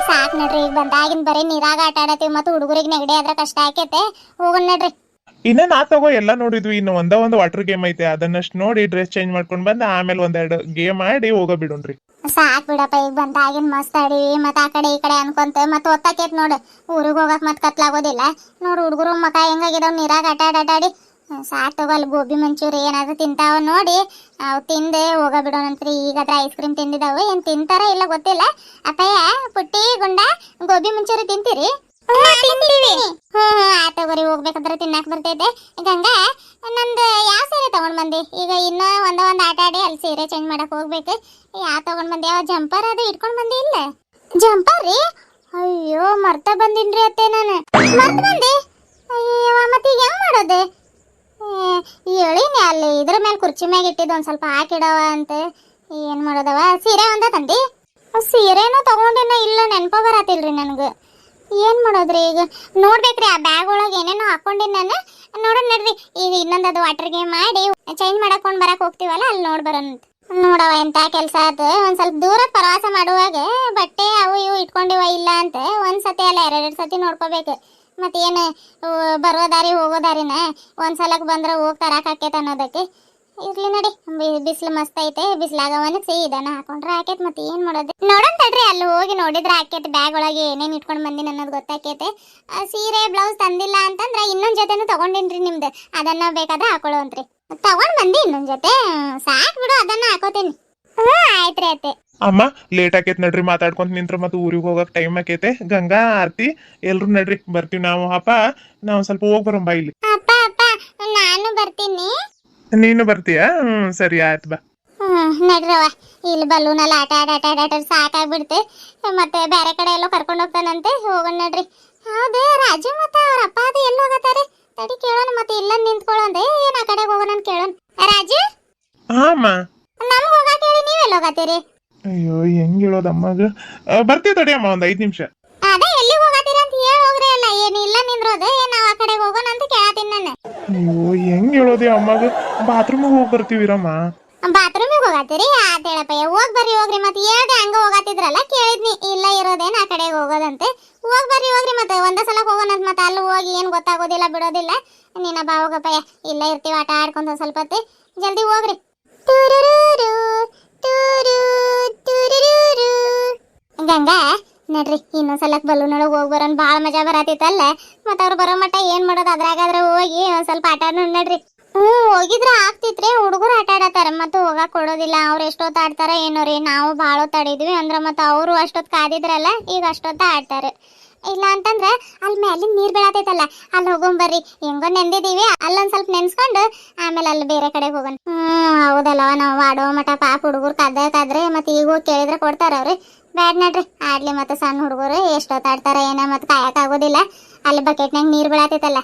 ಸಾಕ್ ನಡ್ರಿ, ಈಗ ಬಂದಾಗಿನ್ ಬರೀ ನೀರಾಗ ಆಟ ಆಡತ್ತೀವಿ, ಮತ್ತು ಹುಡುಗರಿಗೆ ನೆಗಡಿ ಆದ್ರ ಕಷ್ಟ ಆಕೇತೆ. ಹೋಗೋಣ ನಡ್ರಿ. ಇನ್ನ ನಾ ತಗೋ ಎಲ್ಲಾ ನೋಡಿದ್ವಿ, ಇನ್ನು ಒಂದ್ ವಾಟರ್ ಗೇಮ್ ಐತೆ, ಅದನ್ನಷ್ಟು ನೋಡಿ ಡ್ರೆಸ್ ಚೇಂಜ್ ಮಾಡ್ಕೊಂಡ್ ಬಂದ್ ಆಮೇಲೆ ಒಂದೆರಡು ಗೇಮ್ ಆಡಿ ಹೋಗೋ ಬಿಡೋಣ್ರಿ. ಸಾಕ್ ಬಿಡಪ್ಪ, ಈಗ ಬಂದಾಗಿನ್ ಮಸ್ತ್ ಆಡಿವಿ, ಮತ್ತ ಆ ಕಡೆ ಈ ಕಡೆ ಅನ್ಕೊಂತ ಮತ್ ಒತ್ತಾಕೇತ್ ನೋಡ್. ಊರಿಗೆ ಹೋಗಕ್ ಮತ್ ಕತ್ಲಾಗೋದಿಲ್ಲ ನೋಡ್. ಹುಡುಗರು ಮಕ ಹೆಂಗಾಗಿದಾವ್ ನೀರಾಗ ಆಟ ಆಡಿ. ಸಾಕ್ ತಗೋ, ಅಲ್ಲಿ ಗೋಬಿ ಮಂಚೂರಿ ಏನಾದ್ರು ತಿಂತಾವ ನೋಡಿ, ಅವ್ ತಿಂದೆ ಹೋಗ ಬಿಡೋಣಂತ್ರಿ. ಈಗಾದ್ರ ಐಸ್ ಕ್ರೀಮ್ ತಿಂದಿದಾವು, ಏನ್ ತಿಂತಾರ ಇಲ್ಲ ಗೊತ್ತಿಲ್ಲ. ಅಪ್ಪಯ್ಯ, ಪುಟ್ಟಿ, ಗುಂಡ, ಗೋಬಿ ಮಂಚೂರಿ ತಿಂತೀರಿ? ತಗೋರಿ, ಹೋಗ್ಬೇಕಾದ್ರೆ ತಿನ್ನಾಕ್ ಬರ್ತೈತೆ. ಗಂಗಾ, ನಂದು ಯಾವ ಸೀರೆ ತಗೊಂಡ್ ಬಂದಿ? ಈಗ ಇನ್ನ ಒಂದ್ ಆಟ ಆಡಿ ಅಲ್ಲಿ ಸೀರೆ ಚೇಂಜ್ ಮಾಡಕ್ ಹೋಗ್ಬೇಕು. ಯಾವ ತಗೊಂಡ್ ಬಂದಿ? ಯಾವ ಜಂಪರ್ ಅದು ಇಟ್ಕೊಂಡ್ ಬಂದಿ? ಇಲ್ಲ ಜಂಪರ್ ರೀ? ಅಯ್ಯೋ, ಮರ್ತ ಬಂದಿನ್ರಿ ಅತ್ತೆ, ನಾನು ಮರ್ತ ಬಂದೆ. ಅಯ್ಯೋ, ಮತ್ತೆ ಈಗ ಹೆಂಗ್ ಮಾಡೋದು? ಹೇಳಿನಿ ಅಲ್ಲಿ ಇದ್ರ ಮೇಲೆ ಕುರ್ಚಿ ಮ್ಯಾಗ ಇಟ್ಟಿದ್ದು, ಒಂದ್ ಸ್ವಲ್ಪ ಹಾಕಿಡವ ಅಂತ. ಏನ್ ಮಾಡೋದವ? ಸೀರೆ ಒಂದ ತಂದಿ? ಸೀರೆನೂ ತಗೊಂಡಿನ ಇಲ್ಲ, ನೆನಪ ಬರತಿಲ್ರಿ ನನಗ. ಏನ್ ಮಾಡೋದ್ರಿ ಈಗ? ನೋಡ್ಬೇಕ್ರಿ, ಆ ಬ್ಯಾಗ್ ಒಳಗೆ ಏನೇನೋ ಹಾಕೊಂಡಿನಿ ನಾನು. ನೋಡೋಣ ನಡ್ರಿ, ಈಗ ಇನ್ನೊಂದದು ವಾಟರ್ ಗೇಮ್ ಮಾಡಿ ಚೇಂಜ್ ಮಾಡಕೊಂಡ್ ಬರಕ್ ಹೋಗ್ತೀವಲ್ಲ, ಅಲ್ಲಿ ನೋಡ್ ಬರೋಣ. ನೋಡವ, ಎಂತ ಕೆಲಸ ಆತ. ಒಂದ್ ಸ್ವಲ್ಪ ದೂರ ಪ್ರವಾಸ ಮಾಡುವಾಗ ಬಟ್ಟೆ ಅವು ಇವು ಇಟ್ಕೊಂಡಿವ ಇಲ್ಲ ಅಂತ ಒಂದ್ಸತಿ ಅಲ್ಲ ಎರಡೆರಡು ಸತಿ ನೋಡ್ಕೋಬೇಕು. ಮತ್ತೇನು ಬರೋ ದಾರಿ ಹೋಗೋ ದಾರಿನ ಒಂದ್ಸಲಕ್ ಬಂದ್ರೆ ಹೋಗಿ ತರಾಕ್ ಆಕೇತ ಅನ್ನೋದಕ್ಕೆ. ಇರ್ಲಿ ನಡಿ, ಬಿಸಿಲು ಮಸ್ತ್ ಐತೆ, ಬಿಸಿಲಾಗ ಒಣಗಿಸಿ ಇದನ್ನ ಹಾಕೊಂಡ್ರೆ ಆಕೇತ್. ಮತ್ತೆ ಏನ್ ಮಾಡೋದು? ನೋಡೋಣ ತಡ್ರಿ, ಅಲ್ಲಿ ಹೋಗಿ ನೋಡಿದ್ರೆ ಆಕೇತ್. ಬ್ಯಾಗ್ ಒಳಗೆ ಏನೇನ್ ಇಟ್ಕೊಂಡ್ ಬಂದಿನ ಅನ್ನೋದು ಗೊತ್ತಾಕೇತೆ. ಸೀರೆ ಬ್ಲೌಸ್ ತಂದಿಲ್ಲ ಅಂತಂದ್ರೆ ಇನ್ನೊಂದ್ ಜೊತೆನೂ ತಗೊಂಡೇನ್ರಿ ನಿಮ್ದು, ಅದನ್ನ ಬೇಕಾದ್ರೆ ಹಾಕೊಳ್ಳೋಂತ್ರಿ. ತಗೊಂಡ್ ಬಂದಿ ಇನ್ನೊಂದ್ ಜೊತೆ, ಸಾಕ್ ಬಿಡು, ಅದನ್ನ ಹಾಕೋತೀನಿ. ಆಯ್ತ್ರಿ ಅತ್ತೆ. ಅಮ್ಮ, ಲೇಟ್ ಆಕೇತ್ ನಡ್ರಿ, ಮಾತಾಡ್ಕೊಂತ ನಿಂತ್ರ ಮತ್ತೆ ಊರಿಗೆ ಹೋಗಕ್ ಟೈಮ್ ಆಕೇತೆ. ಗಂಗಾ, ಆರ್ತಿ, ಎಲ್ರು ನಡ್ರಿ, ಬರ್ತೀವಿ ನಾವು. ಅಪ್ಪ, ನಾವು ಸ್ವಲ್ಪ ಹೋಗ್ ಬರೋಣ ಇಲ್ಲಿ. ಅಪ್ಪ ಅಪ್ಪ, ನಾನು ಬರ್ತೀನಿ. ನೀನು ಬರ್ತೀಯಾ? ಸರಿ, ಆಯ್ತು, ಬಾ. ನಡ್ರವ, ಇಲ್ಲಿ ಬಲೂನ್ ಎಲ್ಲ ಆಟ ಸಾಕಾಗ್ಬಿಡ್ತೆ. ಮತ್ತೆ ಬೇರೆ ಕಡೆ ಎಲ್ಲೋ ಕರ್ಕೊಂಡು ಹೋಗ್ತಾನಂತೆ. ಹೋಗೋಣ ನಡ್ರಿ. ಹೌದೇ, ರಾಜು ಮತ್ತೆ ಅವ್ರ ಅಪ್ಪ ಅದು ಎಲ್ಲಿ ಹೋಗತ್ತಾರೆ? ತಡಿ ಕೇಳೋಣ. ಮತ್ತೆ ಇಲ್ಲ ನಿಂತ್ಕೊಳ್ಳೋದೆ, ಏನ್ ಆ ಕಡೆ ಹೋಗೋಣ ಅಂತ ಕೇಳೋಣ. ರಾಜು, ಹಾಮ್ಮ, ನಮ್ಗೆ ಹೋಗಕ್ಕೆ ಹೇಳಿ, ನೀವೆಲ್ಲ ಹೋಗತ್ತೀರಿ? ಅಯ್ಯೋ, ಹೆಂಗ್ ಹೇಳೋದಮ್ಮಗೆ? ಬರ್ತೀವಿ ತಡಿ ಅಮ್ಮ, ಒಂದ್ 5 ನಿಮಿಷ. ಅದೇ ಎಲ್ಲಿ ಹೋಗತ್ತೀರಿ ಅಂತ ಹೇಳಿ ಹೋಗ್ರಿ. ಅಲ್ಲ ಏನು ಇಲ್ಲ ನಿಂದ್ರೋದು, ನಾವ್ ಆ ಕಡೆ ಹೋಗೋಣ ಅಂತ ಕೇಳತ್ತೀನಿ ನಾನು. ಅಯ್ಯೋ, ಹೆಂಗ್ ಹೇಳೋದೆ ಅಮ್ಮಗ? ಬಾತ್ರೂಮಿಗೆ ಹೋಗಿ ಬರ್ತೀವಿರಮ್ಮ. ಬಾತ್ರೂಮಿಗೆ ಹೋಗತ್ತೀರಿ? ಆತೇಳಪ್ಪಯ್ಯ, ಹೋಗ್ರಿ. ಮತ್ತೆ ಹೇಳ್ದೆ ಹಂಗ ಹೋಗತ್ತಿದ್ರಲ್ಲ, ಕೇಳಿದ್ನಿ. ಇಲ್ಲ ಇರೋದೇನ ಆ ಕಡೆಗೆ ಹೋಗೋದಂತೆ. ಹೋಗ್ರಿ. ಮತ್ತೆ ಒಂದೇ ಸಲ ಹೋಗೋಣ ಅಂತ. ಮತ್ತೆ ಅಲ್ಲಿ ಹೋಗಿ ಏನ್ ಗೊತ್ತಾಗೋದಿಲ್ಲ ಬಿಡೋದಿಲ್ಲ. ನೀನ ಬಾ ಹೋಗಪ್ಪಯ್ಯ, ಇಲ್ಲ ಇರ್ತೀವಿ ಆಟ ಆಡ್ಕೊಂತ ಸ್ವಲ್ಪ ಹೊತ್ತು. ಜಲ್ದಿ ಹೋಗ್ರಿ. ಗಂಗಾ, ನಡ್ರಿ, ಇನ್ನೊಂದ್ಸಲಕ್ ಬಲೂನ್ ಒಳಗೆ ಹೋಗಿ ಬರೋಣ. ಭಾಳ ಮಜಾ ಬರತೈತಲ್ಲ. ಮತ್ತೆ ಅವ್ರು ಬರೋ ಮಟ್ಟ ಏನ್ ಮಾಡೋದು, ಅದ್ರಾಗಾದ್ರೆ ಹೋಗಿ ಒಂದ್ ಸ್ವಲ್ಪ ಆಟ ಆಡೋಣ ನಡ್ರಿ. ಹೋಗಿದ್ರ ಆಗ್ತಿತ್ರಿ, ಹುಡುಗರು ಆಟ ಆಡತಾರ, ಮತ್ತೆ ಹೋಗಕ್ ಕೊಡೋದಿಲ್ಲ. ಅವ್ರು ಎಷ್ಟೊತ್ತು ಆಡ್ತಾರ ಏನೋ ರೀ. ನಾವು ಭಾಳ ಹೊತ್ತು ಆಡಿದ್ವಿ ಅಂದ್ರ, ಮತ್ತೆ ಅವರು ಅಷ್ಟೊತ್ತು ಕಾದಿದ್ರಲ್ಲ, ಈಗ ಅಷ್ಟೊತ್ತ ಆಡ್ತಾರೆ. ಇಲ್ಲ ಅಂತಂದ್ರ ಅಲ್ಲಿ ಮ್ಯಾಲಿನ ನೀರ್ ಬೀಳತೈತಲ್ಲ, ಅಲ್ಲಿ ಹೋಗೋಂಬರ್ರಿ. ಹೆಂಗೋ ನೆಂದಿದೀವಿ, ಅಲ್ಲೊಂದ್ ಸ್ವಲ್ಪ ನೆನ್ಸ್ಕೊಂಡು ಆಮೇಲೆ ಅಲ್ಲಿ ಬೇರೆ ಕಡೆ ಹೋಗೋಣ. ಹೌದಲ್ಲವ, ನಾವು ಆಡೋ ಮಠ ಪಾಪ ಹುಡುಗರು ಕಾದ್ರೆ ಮತ್ತೆ ಈಗ ಹೋಗಿ ಕೇಳಿದ್ರೆ ಕೊಡ್ತಾರ ಅವ್ರಿ. ಬ್ಯಾಡ್ ನಡ್ರಿ, ಆಡ್ಲಿ. ಮತ್ತೆ ಸಣ್ಣ ಹುಡುಗರು ಎಷ್ಟೊತ್ತು ಆಡ್ತಾರ ಏನ, ಮತ್ತೆ ಕಾಯಕ್ ಆಗೋದಿಲ್ಲ. ಅಲ್ಲಿ ಬಕೆಟ್ನಾಗ ನೀರ್ ಬೀಳತೈತಲ್ಲ,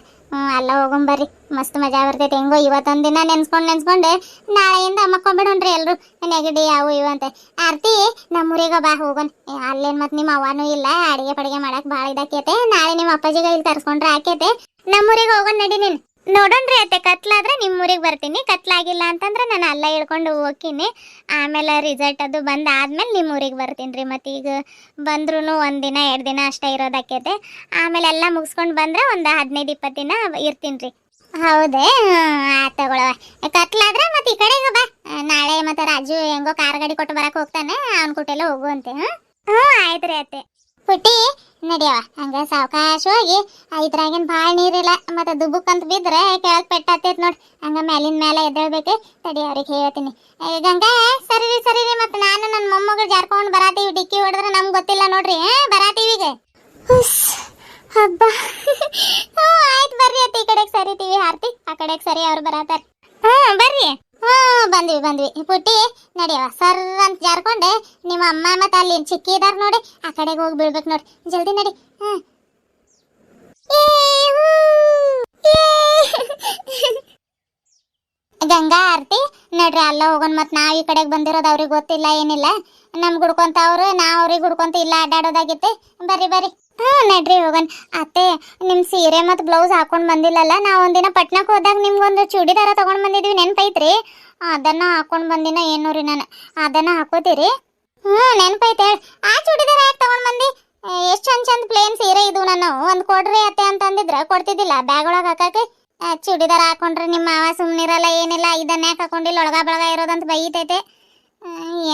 ಅಲ್ಲ ಹೋಗೋಂಬರ್ರಿ. ಮಸ್ತ್ ಮಜಾ ಬರ್ತೈತಿ. ಹೆಂಗೋ ಇವತ್ತೊಂದ್ ದಿನ ನೆನ್ಸ್ಕೊಂಡು ನಾಳೆಯಿಂದ ಮಕ್ಕೊಂಡ್ಬಿಡೋಣ್ರಿ ಎಲ್ರು. ನೆಗಡಿ ಅವು ಇವು ಅಂತ. ಆರ್ತಿ, ನಮ್ಮೂರಿಗೆ ಬಾ, ಹೋಗೋಣ. ಅಲ್ಲೇನ್ ಮತ್ ನಿಮ್ಮ ಅವ್ವನೂ ಇಲ್ಲ, ಅಡಿಗೆ ಪಡಿಗೆ ಮಾಡಕ್ ಭಾಳ ಇದಾಕೈತೆ. ನಾಳೆ ನಿಮ್ಮ ಅಪ್ಪಾಜಿಗ ಇಲ್ಲಿ ತರ್ಸ್ಕೊಂಡ್ರೆ ಆಕೈತೆ. ನಮ್ಮೂರಿಗೆ ಹೋಗೋಣ ನಡಿ. ನೀನ್ ನೋಡೋಣ್ರಿ ಅತ್ತೆ, ಕತ್ಲಾದ್ರೆ ನಿಮ್ಮೂರಿಗೆ ಬರ್ತೀನಿ. ಕತ್ಲಾಗಿಲ್ಲ ಅಂತಂದ್ರೆ ನಾನು ಅಲ್ಲ ಇಳ್ಕೊಂಡು ಹೋಗ್ತೀನಿ. ಆಮೇಲೆ ರಿಸಲ್ಟ್ ಅದು ಬಂದಾದ್ಮೇಲೆ ನಿಮ್ಮೂರಿಗೆ ಬರ್ತೀನಿ ರೀ. ಮತ್ತೆ ಈಗ ಬಂದ್ರೂ 1 ದಿನ 2 ದಿನ ಅಷ್ಟೇ ಇರೋದಕ್ಕೈತೆ. ಆಮೇಲೆ ಎಲ್ಲ ಮುಗಿಸ್ಕೊಂಡು ಬಂದ್ರೆ ಒಂದು 15-20 ದಿನ ಇರ್ತೀನಿ ರೀ. ಹೌದೇ? ತಗೊಳವ. ಕತ್ಲಾದ್ರೆ ಮತ್ತೆ ಈ ಕಡೆಗೆ ಬಾ. ನಾಳೆ ಮತ್ತೆ ರಾಜು ಹೆಂಗೋ ಕಾರ್ ಗಾಡಿ ಕೊಟ್ಟು ಬರಕ್ ಹೋಗ್ತಾನೆ, ಅವ್ನ ಕುಟೆಲ್ಲ ಹೋಗುವಂತೆ. ಆಯ್ತ್ರಿ ಅತ್ತೆ. ಪುಟ್ಟಿ, ನಡಿಯವ, ಹಂಗ ಸಾವಕಾಶವಾಗಿ. ಇದ್ರಾಗೇನ್ ಭಾಳ ನೀರಿಲ್ಲ, ಮತ್ತೆ ದುಬ್ಬುಕ್ ಅಂತ ಬಿದ್ರೆ ಕೆಳಗ್ ಪೆಟ್ಟಾತೈತ್ ನೋಡ್. ಹಂಗ ಮ್ಯಾಲಿನ ಮೇಲೆ ಎದ್ದೇಳ್ಬೇಕು. ತಡಿ, ಅವ್ರಿಗೆ ಹೇಳ್ತೀನಿ. ಗಂಗಾ, ಸರಿ ರೀ. ಮತ್ತೆ ನಾನು ನನ್ನ ಮೊಮ್ಮಗಳು ಜಾರ್ಕೊಂಡು ಬರಾತೀವಿ. ಡಿಕ್ಕಿ ಹೊಡೆದ್ರೆ ನಮ್ಗೆ ಗೊತ್ತಿಲ್ಲ ನೋಡ್ರಿ. ಬರಾತೀವಿ ಈಗ. ಹಬ್ಬ. ಆಯ್ತು, ಬರ್ರಿ ಅತ್ತೆ, ಈ ಕಡೆಗೆ ಸರಿತೀವಿ. ಆರ್ತಿ, ಆ ಕಡೆಗೆ ಸರಿ, ಅವ್ರು ಬರತಾರ. ಬರ್ರಿ. ಬಂದ್ವಿ. ಪುಟ್ಟಿ, ನಡಿಯವ, ಸರ್ ಅಂತ ಜಾರ್ಕೊಂಡೆ. ನಿಮ್ಮ ಅಮ್ಮ ಮತ್ತೆ ಅಲ್ಲಿ ಚಿಕ್ಕಿ ಇದಾರ ನೋಡಿ, ಆ ಕಡೆಗೆ ಹೋಗಿ ಬೀಳ್ಬೇಕು ನೋಡಿ. ಜಲ್ದಿ ನಡಿ. ಗಂಗಾ, ಆರ್ತಿ, ನಡ್ರಿ, ಅಲ್ಲ ಹೋಗೋಣ. ಮತ್ತೆ ನಾವ್ ಈ ಕಡೆಗೆ ಬಂದಿರೋದು ಅವ್ರಿಗೆ ಗೊತ್ತಿಲ್ಲ, ಏನಿಲ್ಲ. ನಮ್ಗೆ ಹುಡ್ಕೊಂತ ಅವ್ರು, ನಾವ್ ಅವ್ರಿಗೆ ಹುಡ್ಕೊಂತ ಇಲ್ಲ ಅಡ್ಡಾಡೋದಾಗಿತ್ತೆ. ಬರ್ರಿ. ನಡ್ರಿ ಹೋಗೋಣ. ಅತ್ತೆ, ನಿಮ್ ಸೀರೆ ಮತ್ತು ಬ್ಲೌಸ್ ಹಾಕೊಂಡ್ ಬಂದಿಲ್ಲಲ್ಲ. ನಾವು ಒಂದಿನ ಪಟ್ನಕ್ಕೆ ಹೋದಾಗ ನಿಮ್ಗೊಂದು ಚೂಡಿದಾರ ತಗೊಂಡ್ ಬಂದಿದ್ವಿ, ನೆನ್ಪೈತ್ರಿ? ಅದನ್ನ ಹಾಕೊಂಡ್ ಬಂದಿನ ಏನೋ ರೀ ನಾನು. ಅದನ್ನ ಹಾಕೋತೀರಿ? ನೆನಪೈತೆ ಹೇಳ. ಆ ಚೂಡಿದಾರ ಯಾಕೆ ತಗೊಂಡ್ ಬಂದಿ? ಎಷ್ಟ್ ಚಂದ ಚಂದ ಪ್ಲೇನ್ ಸೀರೆ ಇದು. ನಾನು ಒಂದ್ ಕೊಡ್ರಿ ಅತ್ತೆ ಅಂತ ಅಂದಿದ್ರ ಕೊಡ್ತಿದ್ದಿಲ್ಲ ಬ್ಯಾಗ್ ಒಳಗ್ ಹಾಕಾಕ. ಚೂಡಿದಾರ ಹಾಕೊಂಡ್ರೆ ನಿಮ್ಮ ಮಾವ ಸುಮ್ನಿರಲ್ಲ, ಏನಿಲ್ಲ, ಇದನ್ನ ಯಾಕೆ ಹಾಕೊಂಡಿಲ್ಲ ಒಳಗ ಬಳಗ ಇರೋದಂತ ಬೈತೈತೆ.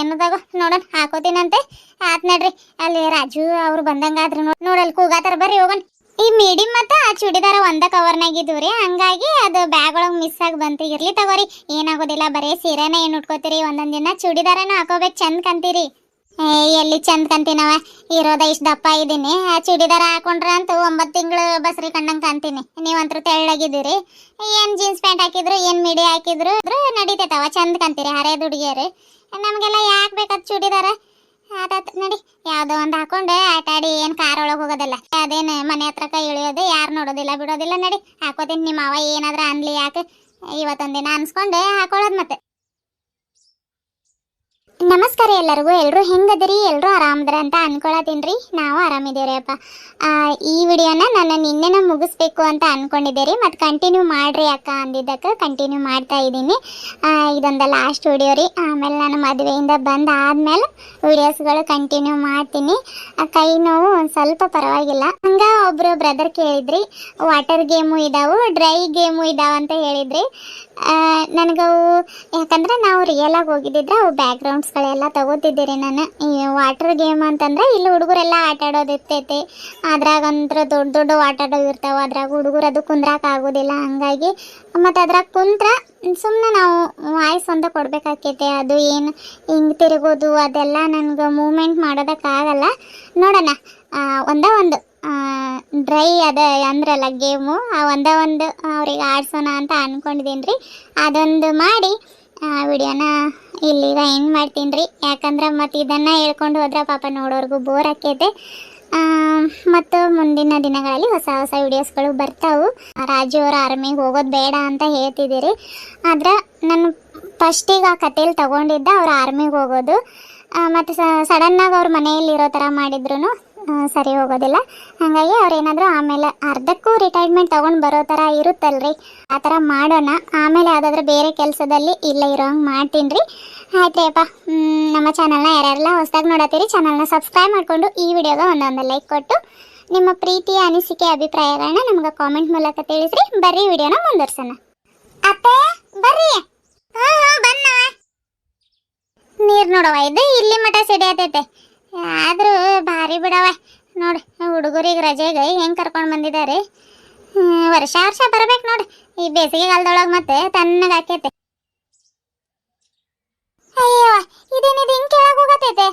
ಏನದಾಗ ನೋಡೋಣ, ಹಾಕೋತೀನಂತೆ. ಆತ್ ನಡ್ರಿ. ಅಲ್ಲಿ ರಾಜು ಅವ್ರು ಬಂದಂಗಾದ್ರು ನೋಡಲ್ ಕೂಗಾತಾರ, ಬರ್ರಿ ಹೋಗೋಣ. ಈ ಮೀಡಿಯಂ ಮತ್ತ ಆ ಚೂಡಿದಾರ ಒಂದ ಕವರ್ನಾಗ ಇದ್ವಿ, ಹಂಗಾಗಿ ಅದು ಬ್ಯಾಗ್ ಒಳಗ್ ಮಿಸ್ ಆಗಿ ಬಂತು. ಇರ್ಲಿ ತಗೋರಿ, ಏನಾಗೋದಿಲ್ಲ. ಬರೀ ಸೀರೆನ ಏನ್ ಉಟ್ಕೋತೀರಿ, ಒಂದೊಂದ್ ದಿನ ಚೂಡಿದಾರನ ಹಾಕೋಬೇಕು, ಚಂದ ಕಂತೀರಿ. ಎಲ್ಲಿ ಚಂದ ಕಂತೀನವ, ಇರೋದ ಇಷ್ಟ ದಪ್ಪ ಇದೀನಿ. ಆ ಚೂಡಿದಾರ ಹಾಕೊಂಡ್ರ ಅಂತೂ 9 ತಿಂಗಳು ಬಸ್ರಿ ಕಂಡಂಗ್ ಕಾಣ್ತೀನಿ. ನೀವಂತೂ ತೆಳ್ಳಗಿದ್ದೀರಿ. ಏನ್ ಜೀನ್ಸ್ ಪ್ಯಾಂಟ್ ಹಾಕಿದ್ರು ಏನ್ ಮಿಡಿ ಹಾಕಿದ್ರು ನಡೀತೈತವ, ಚಂದ ಕಂತೀರಿ ಹರೇದ್ ಹುಡುಗಿಯರು. ನಮ್ಗೆಲ್ಲ ಯಾಕೆ ಬೇಕದ್ ಚೂಡಿದಾರ? ಆತಾತ್ ನಡಿ, ಯಾವ್ದೋ ಒಂದ್ ಹಾಕೊಂಡು ಆಟಾಡಿ ಏನ್ ಕಾರ್ ಒಳಗ್ ಹೋಗೋದಲ್ಲ, ಅದೇನ್ ಮನೆ ಹತ್ರಕ್ಕ ಇಳಿಯೋದು, ಯಾರು ನೋಡೋದಿಲ್ಲ ಬಿಡೋದಿಲ್ಲ. ನಡಿ ಹಾಕೋತೀನಿ. ನಿಮ್ಮ ಅವ ಏನಾದ್ರ ಅನ್ಲಿ, ಯಾಕೆ ಇವತ್ತೊಂದಿನ ಅನ್ಸ್ಕೊಂಡು ಹಾಕೊಳ್ಳೋದ್ ಮತ್ತೆ. ನಮಸ್ಕಾರ ಎಲ್ಲರಿಗೂ. ಎಲ್ಲರೂ ಹೆಂಗದಿರಿ? ಎಲ್ಲರೂ ಆರಾಮದ್ರ ಅಂತ ಅನ್ಕೊಳತೀನ್ರಿ. ನಾವು ಆರಾಮಿದ್ದೀವ್ರಿ ಅಪ್ಪ. ಈ ವಿಡಿಯೋನ ನಾನು ನಿನ್ನೆನ ಮುಗಿಸ್ಬೇಕು ಅಂತ ಅನ್ಕೊಂಡಿದ್ದೀರಿ, ಮತ್ತು ಕಂಟಿನ್ಯೂ ಮಾಡ್ರಿ ಅಕ್ಕ ಅಂದಿದ್ದಕ್ಕೆ ಕಂಟಿನ್ಯೂ ಮಾಡ್ತಾ ಇದ್ದೀನಿ. ಇದೊಂದು ಲಾಸ್ಟ್ ವಿಡಿಯೋ ರೀ. ಆಮೇಲೆ ನಾನು ಮದುವೆಯಿಂದ ಬಂದಾದ್ಮೇಲೆ ವಿಡಿಯೋಸ್ಗಳು ಕಂಟಿನ್ಯೂ ಮಾಡ್ತೀನಿ. ಕೈ ನೋವು ಒಂದು ಸ್ವಲ್ಪ ಪರವಾಗಿಲ್ಲ. ಹಂಗೆ ಒಬ್ಬರು ಬ್ರದರ್ ಕೇಳಿದ್ರಿ, ವಾಟರ್ ಗೇಮು ಇದಾವು, ಡ್ರೈ ಗೇಮು ಇದಾವ ಅಂತ ಹೇಳಿದ್ರಿ. ನನಗವು ಯಾಕಂದ್ರೆ ನಾವು ರಿಯಲ್ ಆಗಿ ಹೋಗಿದ್ದಿದ್ರೆ ಅವು ಬ್ಯಾಕ್ಗ್ರೌಂಡ್ಸ್ಗಳೆಲ್ಲ ತಗೋತಿದ್ದೀರಿ ನಾನು. ಈ ವಾಟರ್ ಗೇಮ್ ಅಂತಂದ್ರೆ ಇಲ್ಲಿ ಹುಡುಗರೆಲ್ಲ ಆಟ ಆಡೋದು ಇರ್ತೈತಿ, ಅದ್ರಾಗಂದ್ರೆ ದೊಡ್ಡ ದೊಡ್ಡ ಆಟ ಆಡೋದು ಇರ್ತಾವೆ. ಅದ್ರಾಗ ಹುಡುಗರು ಅದು ಕುಂದ್ರಾಕ ಆಗೋದಿಲ್ಲ, ಹಂಗಾಗಿ ಮತ್ತು ಅದ್ರಾಗ ಕುಂತ್ರ ಸುಮ್ಮನೆ ನಾವು ವಾಯ್ಸ್ ಅಂತ ಕೊಡ್ಬೇಕಾಕೈತೆ. ಅದು ಏನು ಹಿಂಗೆ ತಿರುಗೋದು ಅದೆಲ್ಲ ನನಗೆ ಮೂಮೆಂಟ್ ಮಾಡೋದಕ್ಕಾಗಲ್ಲ. ನೋಡೋಣ, ಒಂದೇ ಒಂದು ಡ್ರೈ ಅದ ಅಂದ್ರಲ್ಲ ಗೇಮು, ಆ ಒಂದೇ ಒಂದು ಅವ್ರಿಗೆ ಆಡ್ಸೋಣ ಅಂತ ಅಂದ್ಕೊಂಡಿದ್ದೀನಿ ರೀ. ಅದೊಂದು ಮಾಡಿ ವಿಡಿಯೋನ ಇಲ್ಲಿಗ ಎಂಡ್ ಮಾಡ್ತೀನಿ ರೀ. ಯಾಕಂದ್ರೆ ಮತ್ತು ಇದನ್ನು ಹೇಳ್ಕೊಂಡು ಹೋದ್ರೆ ಪಾಪ ನೋಡೋರ್ಗೂ ಬೋರ್ ಆಕೈತೆ. ಮತ್ತು ಮುಂದಿನ ದಿನಗಳಲ್ಲಿ ಹೊಸ ಹೊಸ ವಿಡಿಯೋಸ್ಗಳು ಬರ್ತಾವೆ. ರಾಜು ಅವರ ಆರ್ಮಿಗೆ ಹೋಗೋದು ಬೇಡ ಅಂತ ಹೇಳ್ತಿದ್ದೀರಿ, ಆದ್ರೆ ನಾನು ಫಸ್ಟಿಗೆ ಆ ಕಥೆಯಲ್ಲಿ ತಗೊಂಡಿದ್ದ ಅವ್ರ ಆರ್ಮಿಗೆ ಹೋಗೋದು. ಮತ್ತು ಸಡನ್ನಾಗಿ ಅವ್ರ ಮನೆಯಲ್ಲಿ ಇರೋ ಥರ ಮಾಡಿದ್ರು ಸರಿ ಹೋಗೋದಿಲ್ಲ. ಹಾಗಾಗಿ ಅವ್ರೇನಾದರೂ ಆಮೇಲೆ ಅರ್ಧಕ್ಕೂ ರಿಟೈರ್ಮೆಂಟ್ ತೊಗೊಂಡು ಬರೋ ಥರ ಇರುತ್ತಲ್ರಿ, ಆ ಥರ ಮಾಡೋಣ. ಆಮೇಲೆ ಯಾವುದಾದ್ರೂ ಬೇರೆ ಕೆಲಸದಲ್ಲಿ ಇಲ್ಲ ಇರೋ ಹಂಗೆ ಮಾಡ್ತೀನಿ ರೀ. ಆಯ್ತು ಅಪ್ಪ. ನಮ್ಮ ಚಾನಲ್ನ ಯಾರ್ಯಾರೆಲ್ಲ ಹೊಸದಾಗಿ ನೋಡತ್ತೀರಿ ಚಾನಲ್ನ ಸಬ್ಸ್ಕ್ರೈಬ್ ಮಾಡಿಕೊಂಡು ಈ ವಿಡಿಯೋಗೆ ಒಂದೊಂದು ಲೈಕ್ ಕೊಟ್ಟು ನಿಮ್ಮ ಪ್ರೀತಿಯ ಅನಿಸಿಕೆ ಅಭಿಪ್ರಾಯಗಳನ್ನ ನಮ್ಗೆ ಕಾಮೆಂಟ್ ಮೂಲಕ ತಿಳಿಸ್ರಿ. ಬರ್ರಿ ವಿಡಿಯೋನ ಮುಂದುವರ್ಸೋಣ. ಅತ್ತೆ ಬರ್ರಿ. ಬನ್ನ ನೀರು ನೋಡವ, ಇದು ಇಲ್ಲಿ ಮಠ ಸಿಡಿಯತೈತೆ. ಆದರೂ ಭಾರಿ ಬಿಡವ ನೋಡಿ, ಹುಡುಗರಿಗೆ ರಜೆಗೆ ಹೆಂಗೆ ಕರ್ಕೊಂಡು ಬಂದಿದ್ದಾರೆ. ವರ್ಷ ವರ್ಷ ಬರ್ಬೇಕು ನೋಡಿ, ಈ ಬೇಸಿಗೆಗಾಲದೊಳಗೆ ಮತ್ತೆ ತಣ್ಣಗೆ ಆಕೈತೆ. ಅಯ್ಯವ, ಇದೇನಿದು ಹಿಂಗೆ ಕೆಳಗೆ ಹೋಗತೈತೆ?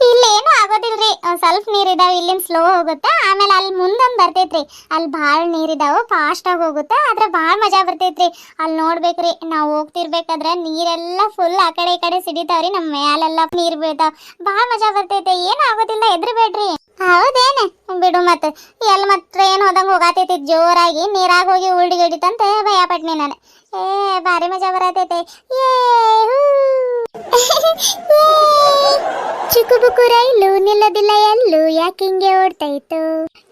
ಇಲ್ಲೇನು ಆಗೋದಿಲ್ರಿ, ಸ್ವಲ್ಪ ನೀರಿದಾವೆ, ಇಲ್ಲಿಂದ ಸ್ಲೋ ಹೋಗುತ್ತೆ. ಆಮೇಲೆ ಅಲ್ಲಿ ಮುಂದೊಂದು ಬರ್ತೈತ್ರಿ, ಅಲ್ಲಿ ಭಾಳ ನೀರಿದಾವೆ, ಫಾಸ್ಟಾಗಿ ಹೋಗುತ್ತೆ. ಆದ್ರೆ ಭಾಳ ಮಜಾ ಬರ್ತೈತ್ರಿ. ಅಲ್ಲಿ ನೋಡ್ಬೇಕ್ರಿ, ನಾವು ಹೋಗ್ತಿರ್ಬೇಕಾದ್ರೆ ನೀರೆಲ್ಲ ಫುಲ್ ಆ ಕಡೆ ಈ ಕಡೆ ಸಿಡಿತಾವ್ರಿ, ನಮ್ಮ ಮ್ಯಾಲೆಲ್ಲ ನೀರು ಬೀಳ್ತಾವ. ಭಾಳ ಮಜಾ ಬರ್ತೈತೆ, ಏನು ಆಗೋದಿಲ್ಲ, ಎದ್ರಬೇಡ್ರಿ. ಹೌದೇನೆ ಬಿಡು. ಮತ್ತೆ ಎಲ್ಲಿ ಮತ್ತೆ ಟ್ರೈನ್ ಹೋದಂಗೆ ಹೋಗತೈತಿ ಜೋರಾಗಿ, ನೀರಾಗ ಹೋಗಿ ಉಲ್ಡಿಗಿಡಿತಂತೆ ಭಯ ಪಟ್ನಿ ನಾನು. ಭಾರಿ ಮಜಾ ಬರತೈತೆ. ಚಿಕ್ಕು ಬುಕ್ಕು ರೈಲು ನಿಲ್ಲದಿಲ್ಲ ಎಲ್ಲೂ, ಯಾಕಿಂಗೆ ಓಡ್ತಾಯಿತ್ತು.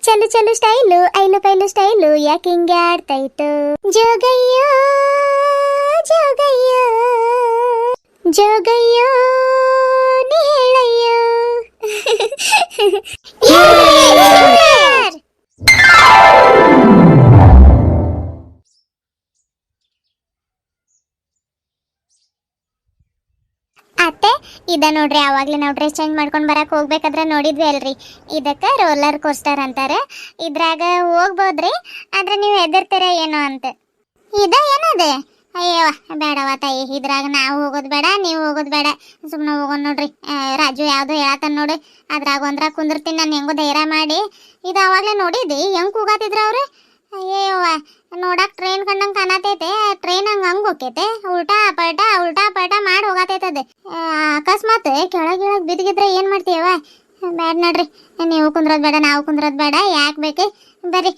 ಚಲು ಚಲು ಸ್ಟೈಲು, ಐಲು ಪೈಲು ಸ್ಟೈಲು, ಯಾಕಿಂಗೆ ಆಡ್ತಾಯಿತ್ತು. ಜೋಗಯ್ಯೋ ಜೋಗಯ್ಯೋ ಜೋಗಯ್ಯೋ ನೀ ಹೇಳಯ್ಯೋ. ಅತ್ತೆ ಇದ ನೋಡ್ರಿ, ಆವಾಗಲೇ ನಾವು ಡ್ರೆಸ್ ಚೇಂಜ್ ಮಾಡ್ಕೊಂಡು ಬರಕ್ಕೆ ಹೋಗ್ಬೇಕಾದ್ರೆ ನೋಡಿದ್ವಿ ಅಲ್ರಿ, ಇದಕ್ಕೆ ರೋಲರ್ ಕೋಸ್ಟರ್ ಅಂತಾರೆ. ಇದ್ರಾಗ ಹೋಗ್ಬೋದ್ರಿ, ಆದ್ರೆ ನೀವು ಹೆದರ್ತೀರ ಏನೋ ಅಂತ. ಇದ ಏನದೆ? ಅಯ್ಯವ ಬೇಡವ ತಾಯಿ, ಇದ್ರಾಗ ನಾವು ಹೋಗೋದು ಬೇಡ, ನೀವು ಹೋಗೋದು ಬೇಡ, ಸುಮ್ಮನೆ ಹೋಗೋದು ನೋಡ್ರಿ. ರಾಜು ಯಾವುದೋ ಹೇಳತ್ತಾನ ನೋಡಿ, ಅದ್ರಾಗ ಒಂದ್ರಾಗ ಕುಂದಿರ್ತೀನಿ ನಾನು, ಹೆಂಗೋ ಧೈರ್ಯ ಮಾಡಿ. ಇದು ಆವಾಗಲೇ ನೋಡಿದ್ದಿ ಹೆಂಗೆ ಕೂಗಾತಿದ್ರ ಅವ್ರು. ಅಯ್ಯವ್ವ, ನೋಡಕ್ ಟ್ರೈನ್ ಕಂಡಂಗೆ ಕಾಣತೈತೆ, ಟ್ರೈನ್ ಹಂಗೆ ಹೋಗ್ತೈತೆ, ಉಲ್ಟಾ ಪಲ್ಟಾ ಮಾಡಿ ಹೋಗತೈತದೆ. ಅಕಸ್ಮಾತ್ ಕೆಳಗೆ ಬಿದ್ದಿದ್ರೆ ಏನು ಮಾಡ್ತೀಯವ? ಬೇಡ ನೋಡ್ರಿ, ನೀವು ಕುಂದ್ರೋದು ಬೇಡ, ನಾವು ಕುಂದ್ರೋದು ಬೇಡ, ಯಾಕೆ ಬೇಕು? ಬರ್ರಿ.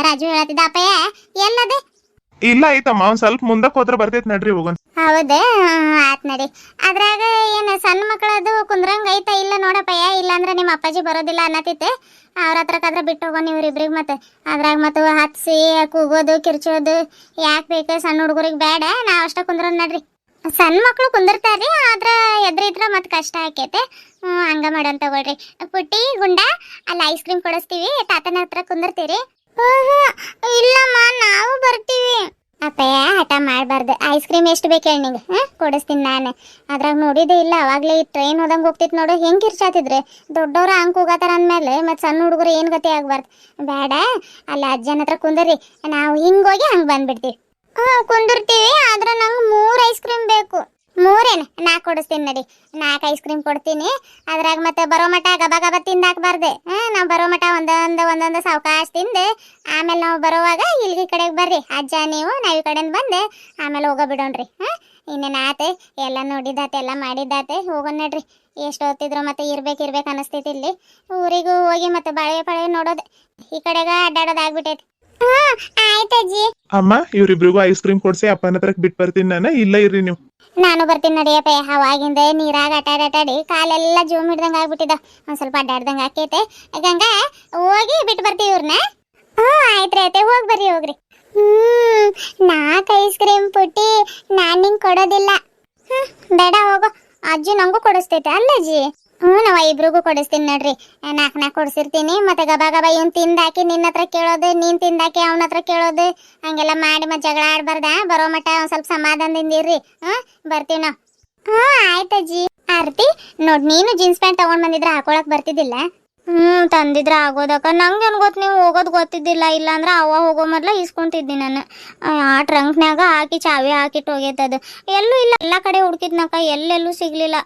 ರಾಜು ಹೇಳತ್ತಿದ್ದ ಅಪ್ಪಯ್ಯ ಎಲ್ಲದೆ? ಇಲ್ಲ ಐತಮ್ಮ, ಒಂದ್ ಸ್ವಲ್ಪ ಮುಂದಕ್ಕೆ ಹೋದ್ರೆ ಬರ್ತೈತಿ, ನಡ್ರಿ ಹೋಗೋಣ. ಹೌದೇ? ಆತ್ ನಡಿ. ಅದ್ರಾಗ ಏನು ಸಣ್ಣ ಮಕ್ಕಳದು ಕುಂದ್ರಂಗ ಐತ? ಇಲ್ಲ ನೋಡಪ್ಪಯ್ಯ, ಇಲ್ಲಾಂದ್ರೆ ನಿಮ್ಮ ಅಪ್ಪಾಜಿ ಬರೋದಿಲ್ಲ ಅನ್ನತೈತೆ. ಅವ್ರ ಹತ್ರಕ್ಕಾದ್ರೆ ಬಿಟ್ಟು ಹೋಗೋಣ ಇವ್ರಿಬ್ರಿಗೆ. ಮತ್ತೆ ಅದ್ರಾಗ ಮತ್ತು ಹತ್ಸಿ ಕೂಗೋದು ಕಿರ್ಚೋದು ಯಾಕೆ ಬೇಕು? ಸಣ್ಣ ಹುಡುಗರಿಗೆ ಬೇಡ, ನಾವು ಅಷ್ಟ ಕುಂದ್ರೋದು ನಡ್ರಿ. ಸಣ್ಣ ಮಕ್ಕಳು ಕುಂದಿರ್ತಾರ್ರಿ, ಆದ್ರೆ ಇದ್ರ ಮತ್ ಕಷ್ಟ ಆಕೈತೆ. ಹಂಗ ಮಾಡೋಣ ತಗೊಳ್ರಿ. ಪುಟ್ಟಿ ಗುಂಡ ಅಲ್ಲಿ ಐಸ್ ಕ್ರೀಮ್ ಕೊಡಿಸ್ತೀವಿ, ತಾತನ ಹತ್ರ ಕುಂದಿರ್ತೀರಿ. ಇಲ್ಲಮ್ಮ ನಾವು ಬರ್ತೀವಿ. ಅಪ್ಪಯ್ಯ ಹಠ ಮಾಡಬಾರ್ದು. ಐಸ್ ಕ್ರೀಮ್ ಎಷ್ಟು ಬೇಕು ಹೇಳಿ ನಿಂಗೆ, ಕೊಡಿಸ್ತೀನಿ ನಾನು. ಅದ್ರಾಗ ನೋಡಿದೇ ಇಲ್ಲ, ಅವಾಗಲೇ ಟ್ರೈನ್ ಹೋದಂಗೆ ಹೋಗ್ತಿತ್ತು ನೋಡು, ಹೆಂಗೆ ಕಿರ್ಚಾತಿದ್ರೆ. ದೊಡ್ಡವ್ರು ಹಂಗೆ ಹೋಗತ್ತಾರ ಅಂದಮೇಲೆ ಮತ್ತು ಸಣ್ಣ ಹುಡುಗರು ಏನು ಗತಿ ಆಗ್ಬಾರ್ದು. ಬೇಡ, ಅಲ್ಲಿ ಅಜ್ಜನ ಹತ್ರ ಕುಂದರಿ, ನಾವು ಹಿಂಗೋಗಿ ಹಂಗೆ ಬಂದ್ಬಿಡ್ತೀವಿ. ಕುಂದಿರ್ತೀವಿ, ಆದ್ರೆ ನಂಗೆ 3 ಐಸ್ ಕ್ರೀಮ್ ಬೇಕು. 3 4 ಕೊಡಿಸ್ತೀನಿ ನಡಿ. 4 ಐಸ್ ಕ್ರೀಮ್ ಕೊಡ್ತೀನಿ. ಅದ್ರಾಗ ಮತ್ತೆ ಬರೋ ಮಟ ಗಬ ಗಬ ತಿಂದಾಕ್ಬಾರ್ದೆ. ನಾವು ಬರೋ ಮಟ ಒಂದೊಂದು ಸಾವಕಾಶ ತಿಂದು ಆಮೇಲೆ ನಾವು ಬರೋವಾಗ ಇಲ್ಲಿಗೆ ಕಡೆಗೆ ಬರ್ರಿ. ಅಜ್ಜ ನೀವು ನಾವು ಈ ಕಡೆಯಿಂದ ಬಂದು ಆಮೇಲೆ ಹೋಗೋ ಬಿಡೋಣ್ರಿ. ಇನ್ನೇನು ಆತೆ, ಎಲ್ಲ ನೋಡಿದಾತೆ, ಎಲ್ಲ ಮಾಡಿದ್ದಾತೆ, ಹೋಗೋಣ ನಡ್ರಿ. ಎಷ್ಟು ಹೊತ್ತಿದ್ರು ಮತ್ತೆ ಇರ್ಬೇಕು ಅನ್ನಿಸ್ತೈತಿ. ಇಲ್ಲಿ ಊರಿಗೂ ಹೋಗಿ ಮತ್ತೆ ಬಾಳೆ ನೋಡೋದು, ಈ ಕಡೆಗ ಅಡ್ಡಾಡೋದು ಆಗ್ಬಿಟ್ಟೈತಿ. ಆಯ್ತಜ್ಜಿ. ಅಮ್ಮ ಇವ್ರಿಬ್ರಿಗೂ ಐಸ್ ಕ್ರೀಮ್ ಕೊಡ್ಸಿ ಅಪ್ಪನ ಹತ್ರಕ್ ಬಿಟ್ಟು ಬರ್ತೀನಿ ನಾನು. ಇಲ್ಲ ಇರ್ರಿ ನೀವು. ನಾನು ಬರ್ತೀನಿ ನಡಿಯಪ್ಪ. ಅವಾಗಿಂದ ನೀರಾಗ ಅಟಾಡಿ ಕಾಲೆಲ್ಲ ಜೂಮ್ ಹಿಡ್ದಂಗೆ ಆಗ್ಬಿಟ್ಟಿದ. ಒಂದು ಸ್ವಲ್ಪ ಅಡ್ಡಾಡ್ದಂಗೆ ಆಕೈತೆ. ಗಂಗಾ ಹೋಗಿ ಬಿಟ್ಟು ಬರ್ತೀವಿ ಇವ್ರನ್ನ. ಆಯ್ತ್ರಿ ಹೋಗ್ರಿ. 4 ಐಸ್ ಕ್ರೀಮ್ ಪುಟ್ಟಿ, ನಾನು ನಿಂಗೆ ಕೊಡೋದಿಲ್ಲ. ಬೇಡ ಹೋಗೋ, ಅಜ್ಜಿ ನಂಗೂ ಕೊಡಿಸ್ತೈತೆ ಅಲ್ಲಜ್ಜಿ. ನಾವು ಇಬ್ರಿಗೂ ಕೊಡಿಸ್ತೀನಿ ನಡ್ರಿ. 4 ಕೊಡಿಸಿರ್ತೀನಿ. ಮತ್ತೆ ಗಬ ಇವ್ನು ತಿಂದಾಕಿ ನಿನ್ನ ಹತ್ರ ಕೇಳೋದು, ನೀನು ತಿಂದಾಕಿ ಅವನ ಹತ್ರ ಕೇಳೋದು, ಹಂಗೆಲ್ಲ ಮಾಡಿ ಮತ್ತೆ ಜಗಳ ಆಡ್ಬಾರ್ದ. ಬರೋ ಮಟ್ಟ ಒಂದು ಸ್ವಲ್ಪ ಸಮಾಧಾನದಿಂದ ಇರ್ರಿ. ಬರ್ತೀವಿ ನಾವು. ಆಯ್ತಜ್ಜಿ. ಆರ್ತಿ ನೋಡಿ, ನೀನು ಜೀನ್ಸ್ ಪ್ಯಾಂಟ್ ತಗೊಂಡ್ ಬಂದಿದ್ರೆ ಹಾಕೊಳಕ್ ಬರ್ತಿದ್ದಿಲ್ಲ? ತಂದಿದ್ರೆ ಆಗೋದಕ್ಕ. ನಂಗೇನು ಗೊತ್ತು, ನೀವು ಹೋಗೋದು ಗೊತ್ತಿದ್ದಿಲ್ಲ. ಇಲ್ಲಾಂದ್ರೆ ಅವ್ವ ಹೋಗೋ ಮೊದಲ ಇಸ್ಕೊಂತಿದ್ದಿ ನಾನು. ಆ ಟ್ರಂಕ್ನಾಗ ಹಾಕಿ ಚಾವಿ ಹಾಕಿಟ್ಟು ಹೋಗೈತದು. ಎಲ್ಲೂ ಇಲ್ಲ, ಎಲ್ಲ ಕಡೆ ಹುಡುಕಿದ್ನಕ್ಕ, ಎಲ್ಲೆಲ್ಲೂ ಸಿಗ್ಲಿಲ್ಲ.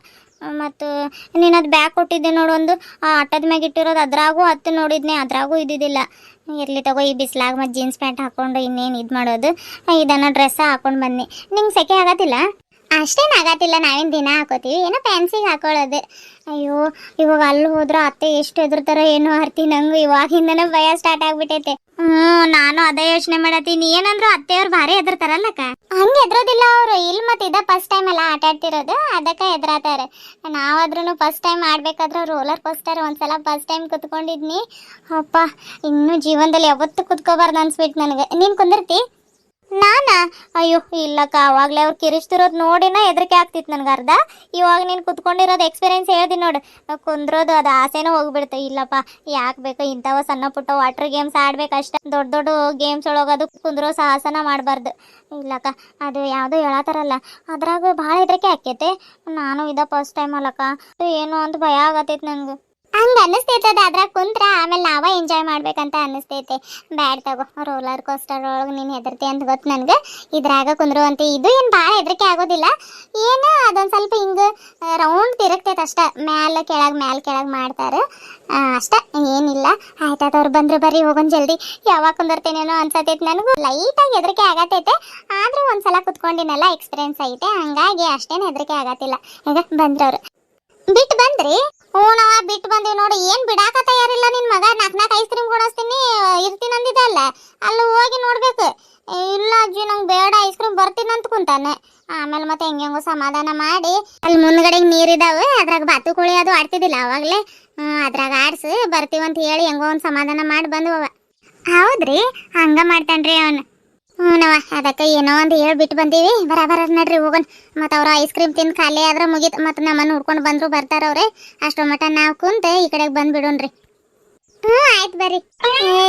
ಮತ್ತು ನೀನು ಅದು ಬ್ಯಾಗ್ ಕೊಟ್ಟಿದ್ದೆ ನೋಡೊಂದು, ಆ ಆಟದ ಮ್ಯಾಗ ಇಟ್ಟಿರೋದು, ಅದ್ರಾಗೂ ಹತ್ತು ನೋಡಿದ್ನೆ, ಅದ್ರಾಗೂ ಇದ್ದಿದ್ದಿಲ್ಲ. ಇರ್ಲಿ ತಗೋ, ಈ ಬಿಸ್ಲಾಗ ಮತ್ತು ಜೀನ್ಸ್ ಪ್ಯಾಂಟ್ ಹಾಕ್ಕೊಂಡು ಇನ್ನೇನು ಇದು ಮಾಡೋದು. ಇದನ್ನು ಡ್ರೆಸ್ಸ ಹಾಕೊಂಡು ಬನ್ನಿ. ನಿಂಗೆ ಸೆಕೆ ಆಗತ್ತಿಲ್ಲ? ಅಷ್ಟೇನು ಆಗತ್ತಿಲ್ಲ, ನಾವೇನು ದಿನ ಹಾಕೋತೀವಿ, ಏನೋ ಫ್ಯಾನ್ಸಿಗೆ ಹಾಕೊಳ್ಳೋದು. ಅಯ್ಯೋ, ಇವಾಗ ಅಲ್ಲಿ ಹೋದ್ರೆ ಅತ್ತೆ ಎಷ್ಟು ಹೆದರ್ತಾರೋ ಏನೋ ಆರ್ತಿ. ನಂಗೆ ಇವಾಗಿಂದನೇ ಭಯ ಸ್ಟಾರ್ಟ್ ಆಗ್ಬಿಟ್ಟೈತೆ. ನಾನು ಅದೇ ಯೋಚನೆ ಮಾಡತ್ತೀನಿ. ಏನಂದ್ರು ಅತ್ತೆಯವ್ರು ಭಾರಿ ಹೆದರ್ತಾರಲ್ಲಕ್ಕ. ಹಂಗೆ ಹೆದರೋದಿಲ್ಲ ಅವರು. ಇಲ್ಲಿ ಮತ್ತೆ ಇದ ಫಸ್ಟ್ ಟೈಮ್ ಎಲ್ಲ ಆಟ ಆಡ್ತಿರೋದು, ಅದಕ್ಕೆ ಹೆದರಾತಾರೆ. ನಾವಾದ್ರೂ ಫಸ್ಟ್ ಟೈಮ್ ಆಡ್ಬೇಕಾದ್ರೆ ರೋಲರ್ ಕೋಸ್ಟರ್ ಒಂದ್ಸಲ ಫಸ್ಟ್ ಟೈಮ್ ಕುತ್ಕೊಂಡಿದ್ನಿ. ಅಪ್ಪ, ಇನ್ನೂ ಜೀವನದಲ್ಲಿ ಯಾವತ್ತೂ ಕುತ್ಕೋಬಾರ್ದು ಅನ್ಸ್ಬಿಟ್ಟು ನನಗೆ. ನೀನು ಕುಂದಿರ್ತಿ? ನಾನಾ? ಅಯ್ಯೋ ಇಲ್ಲಕ್ಕ, ಅವಾಗಲೇ ಅವ್ರು ಕಿರಿಸ್ತಿರೋದು ನೋಡಿನ ಹೆದರಿಕೆ ಆಗ್ತಿತ್ತು ನನಗೆ ಅರ್ಧ. ಇವಾಗ ನೀನು ಕುತ್ಕೊಂಡಿರೋದು ಎಕ್ಸ್ಪೀರಿಯನ್ಸ್ ಹೇಳ್ದಿ ನೋಡು, ಕುಂದ್ರೋದು ಅದು ಆಸೆನೂ ಹೋಗ್ಬಿಡುತ್ತೆ. ಇಲ್ಲಪ್ಪ, ಯಾಕೆ ಬೇಕು ಇಂಥವ ಸಣ್ಣ ಪುಟ್ಟ ವಾಟರ್ ಗೇಮ್ಸ್ ಆಡ್ಬೇಕಷ್ಟೆ. ದೊಡ್ಡ ಗೇಮ್ಸ್ ಒಳಗದು ಕುಂದ್ರೋ ಸಾಹಸನ ಮಾಡಬಾರ್ದು. ಇಲ್ಲಕ್ಕ, ಅದು ಯಾವುದೋ ಹೇಳತ್ತಾರಲ್ಲ, ಅದ್ರಾಗ ಭಾಳ ಹೆದರಿಕೆ ಆಕೈತೆ. ನಾನು ಇದ ಫಸ್ಟ್ ಟೈಮ್ ಅಲ್ಲಕ್ಕ, ಏನು ಅಂತ ಭಯ ಆಗತೈತೆ ನನಗೆ. ಹಂಗೆ ಅನ್ನಿಸ್ತೈತದ ಅದ್ರಾಗ ಕುಂತ್ರ, ಆಮೇಲೆ ನಾವ ಎಂಜಾಯ್ ಮಾಡ್ಬೇಕಂತ ಅನ್ನಿಸ್ತೈತೆ. ಬ್ಯಾಡ್ ತಗೋ, ರೋಲರ್ ಕೋಸ್ಟರ್ ಒಳಗೆ ನೀನು ಹೆದರ್ತಿ ಅಂತ ಗೊತ್ತು ನನಗೆ. ಇದ್ರಾಗ ಕುಂದ್ರುವಂತೆ ಇದು ಏನು ಭಾಳ ಹೆದರಿಕೆ ಆಗೋದಿಲ್ಲ. ಏನು ಅದೊಂದು ಸ್ವಲ್ಪ ಹಿಂಗೆ ರೌಂಡ್ ತಿರುಗ್ತೈತೆ ಅಷ್ಟೇ, ಮ್ಯಾಲೆ ಕೆಳಗೆ ಮಾಡ್ತಾರೆ ಅಷ್ಟೇ, ಏನಿಲ್ಲ. ಆಯ್ತಾಯ್ತು, ಅವ್ರು ಬಂದ್ರೆ ಬರ್ರಿ, ಹೋಗೋಣ ಜಲ್ದಿ. ಯಾವಾಗ ಕುಂದಿರ್ತೇನೇನೋ ಅನ್ಸತೈತೆ. ನನಗೂ ಲೈಟಾಗಿ ಹೆದರಿಕೆ ಆಗತೈತೆ, ಆದರೂ ಒಂದ್ಸಲ ಕುತ್ಕೊಂಡಿನಲ್ಲ, ಎಕ್ಸ್ಪೀರಿಯನ್ಸ್ ಐತೆ, ಹಂಗಾಗಿ ಅಷ್ಟೇನು ಹೆದರಿಕೆ ಆಗತ್ತಿಲ್ಲ. ಈಗ ಬಂದ್ರವ್ರು. ಬಿಟ್ಟು ಬಂದ್ರಿ? ನಾವ ಬಿಟ್ಟು ಬಂದಿವಿ ನೋಡಿ. ಏನ್ ಬಿಡಾಕ ತಯಾರಿಲ್ಲ ನಿನ್ ಮಗ. 4 ಐಸ್ ಕ್ರೀಮ್ ಕೊಡಿಸ್ತೀನಿ ಇರ್ತೀನಿ ಅಂದಿದ್ದಲ್ಲ, ಅಲ್ಲಿ ಹೋಗಿ ನೋಡ್ಬೇಕು. ಇಲ್ಲ ಅಜ್ಜಿ, ನಂಗೆ ಬೇಡ ಐಸ್ ಕ್ರೀಮ್, ಬರ್ತೀನಿ ಅಂತ ಕುಂತಾನೆ. ಆಮೇಲೆ ಮತ್ತೆ ಹೆಂಗೋ ಸಮಾಧಾನ ಮಾಡಿ, ಅಲ್ಲಿ ಮುಂದ್ಗಡೆ ನೀರಿದಾವೆ, ಅದ್ರಾಗ ಬಾತು ಕೋಳಿ ಅದು ಆಡ್ತಿದ್ದಿಲ್ಲ ಅವಾಗಲೇ, ಅದ್ರಾಗ ಆಡ್ಸಿ ಬರ್ತೀವಂತ ಹೇಳಿ ಹೆಂಗೋ ಒಂದು ಸಮಾಧಾನ ಮಾಡಿ ಬಂದವ. ಹೌದ್ರಿ? ಹಂಗ ಮಾಡ್ತಾನ್ರಿ ಅವನು. ನವ ಅದಕ್ಕೆ ಏನೋ ಒಂದು ಬಿಟ್ಟು ಬಂದೀವಿ. ಬರ ನಡ್ರಿ ಹೋಗೋಣ. ಮತ್ತು ಅವ್ರು ಐಸ್ ಕ್ರೀಮ್ ತಿಂದು ಖಾಲಿ ಆದ್ರೆ ಮುಗೀತು. ಮತ್ತು ನಮ್ಮನ್ನು ಹುಡ್ಕೊಂಡು ಬಂದ್ರು ಬರ್ತಾರವ್ರೆ. ಅಷ್ಟೋ ಮಟ್ಟ ನಾವು ಕುಂತೆ ಈ ಕಡೆಗೆ ಬಂದ್ಬಿಡೋಣ್ರಿ. ಆಯ್ತು ಬರ್ರಿ.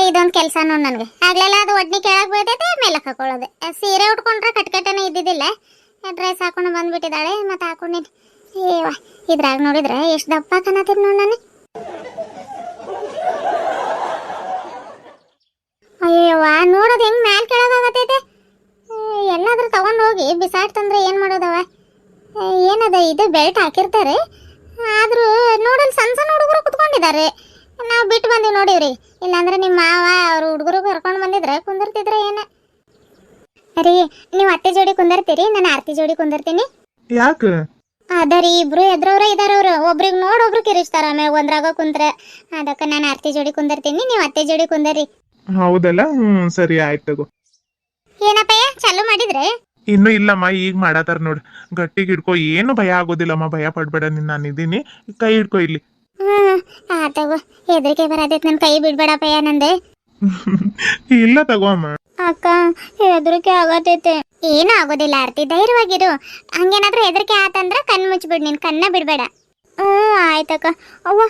ಇದೊಂದು ಕೆಲಸ ನೋಡಿ ನನಗೆ. ಆಗ್ಲೆಲ್ಲ ಅದು ಒಡ್ನಿ ಕೆಳಗೆ ಬೀಳ್ತೈತೆ, ಮೇಲಕ್ಕೆ ಹಾಕೊಳ್ಳೋದು. ಸೀರೆ ಉಟ್ಕೊಂಡ್ರೆ ಕಟ್ಕಟ್ಟನೆ ಇದ್ದಿದ್ದಿಲ್ಲ, ಡ್ರೆಸ್ ಹಾಕೊಂಡು ಬಂದ್ಬಿಟ್ಟಿದ್ದಾಳೆ. ಮತ್ತು ಹಾಕೊಂಡಿನಿ. ಇದ್ರಾಗ ನೋಡಿದ್ರೆ ಎಷ್ಟು ದಪ್ಪ ಕಾಣತ್ತೀನಿ ನೋಡಿ ನಾನು. ಅಯ್ಯವ್ವ, ನೋಡೋದು ಹೆಂಗೆ ಮ್ಯಾಲೆ ಕೆಳಗಾಗತ್ತೈತೆ. ಎಲ್ಲಾದ್ರೂ ತಗೊಂಡು ಹೋಗಿ ಬಿಸಾಡ್ತಂದ್ರೆ ಏನು ಮಾಡೋದವ? ಏನದ ಇದು ಬೆಲ್ಟ್ ಹಾಕಿರ್ತಾರೆ, ಆದರೂ ನೋಡಲ್ಲಿ ಸಣ್ಣ ಹುಡುಗರು ಕುತ್ಕೊಂಡಿದ್ದಾರೆ. ನಾವು ಬಿಟ್ಟು ಬಂದೀವಿ ನೋಡಿವ್ರಿ. ಇಲ್ಲಾಂದ್ರೆ ನಿಮ್ಮ ಮಾವ ಅವ್ರು ಹುಡುಗರು ಕರ್ಕೊಂಡು ಬಂದಿದ್ರೆ ಕುಂದಿರ್ತಿದ್ರೆ ಏನು? ರೀ, ನೀವು ಅತ್ತೆ ಜೋಡಿ ಕುಂದಿರ್ತೀರಿ, ನಾನು ಆರ್ತಿ ಜೋಡಿ ಕುಂದಿರ್ತೀನಿ. ಯಾಕೆ? ಅದರಿ, ಇಬ್ರು ಎದ್ರವ್ರೆ ಇದಾರವ್ರು. ಒಬ್ರಿಗೆ ನೋಡಿ ಒಬ್ರು ಕಿರಿಸ್ತಾರ, ಆಮೇಲೆ ಒಂದ್ರಾಗ ಕುಂತ್ರೆ. ಅದಕ್ಕೆ ನಾನು ಆರ್ತಿ ಜೋಡಿ ಕುಂದಿರ್ತೀನಿ, ನೀವು ಅತ್ತೆ ಜೋಡಿ ಕುಂದರಿ. ಹೌದಲ್ಲ? ಸರಿ ಆಯ್ತು ತಗೋ. ಏನಪ್ಪಯ್ಯ ಚಾಲು ಮಾಡಿದ್ರೆ? ಇನ್ನೂ ಇಲ್ಲಮ್ಮ, ಈಗ ಮಾಡತ್ತಾರ ನೋಡು. ಗಟ್ಟಿಗೆ ಹಿಡ್ಕೊ, ಏನು ಭಯ ಆಗೋದಿಲ್ಲಮ್ಮ, ಭಯ ಪಡ್ಬೇಡ. ನಾನು ಇದ್ದೀನಿ, ಕೈ ಹಿಡ್ಕೊ ಇಲ್ಲಿ. ತಗೋ, ಹೆದರಿಕೆ ಬರತೈತೆ, ನನ್ನ ಕೈ ಬಿಡ್ಬೇಡಪ್ಪಯ್ಯ ನಂದೆ. ಇಲ್ಲ ತಗೋ ಅಮ್ಮ. ಅಕ್ಕ, ಹೆದರಿಕೆ ಆಗತೈತೆ. ಏನೂ ಆಗೋದಿಲ್ಲ ಆರ್ತಿ, ಧೈರ್ಯವಾಗಿರು. ಹಂಗೇನಾದ್ರೂ ಹೆದರಿಕೆ ಆತಂದ್ರ ಕಣ್ಣು ಮುಚ್ಚಿಬಿಡು, ನೀನು ಕಣ್ಣ ಬಿಡಬೇಡ. ಆಯ್ತಕ್ಕ. ಅವ್ವ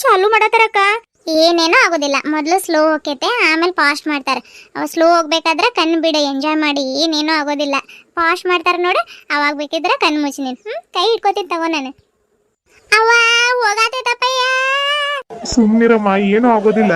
ಚಾಲು ಮಾಡತ್ತಾರಕ್ಕ. ಏನೇನೂ ಆಗೋದಿಲ್ಲ, ಮೊದಲು ಸ್ಲೋ ಹೋಗ್ತೈತೆ, ಆಮೇಲೆ ಫಾಸ್ಟ್ ಮಾಡ್ತಾರೆ. ಸ್ಲೋ ಹೋಗ್ಬೇಕಾದ್ರೆ ಕಣ್ಣು ಬಿಡು, ಎಂಜಾಯ್ ಮಾಡಿ, ಏನೇನೂ ಆಗೋದಿಲ್ಲ. ಫಾಸ್ಟ್ ಮಾಡ್ತಾರೆ ನೋಡು, ಅವಾಗ ಬೇಕಿದ್ರೆ ಕಣ್ಣು ಮುಚ್ಚಿ ನೀನು. ಕೈ ಇಟ್ಕೋತೀನಿ ತಗೋ ನಾನು. ಅವ್ವ ಹೋಗಾತೈತಪ್ಪಯ್ಯ. ಸುಮ್ನಿರಮ್ಮ, ಏನೂ ಆಗೋದಿಲ್ಲ.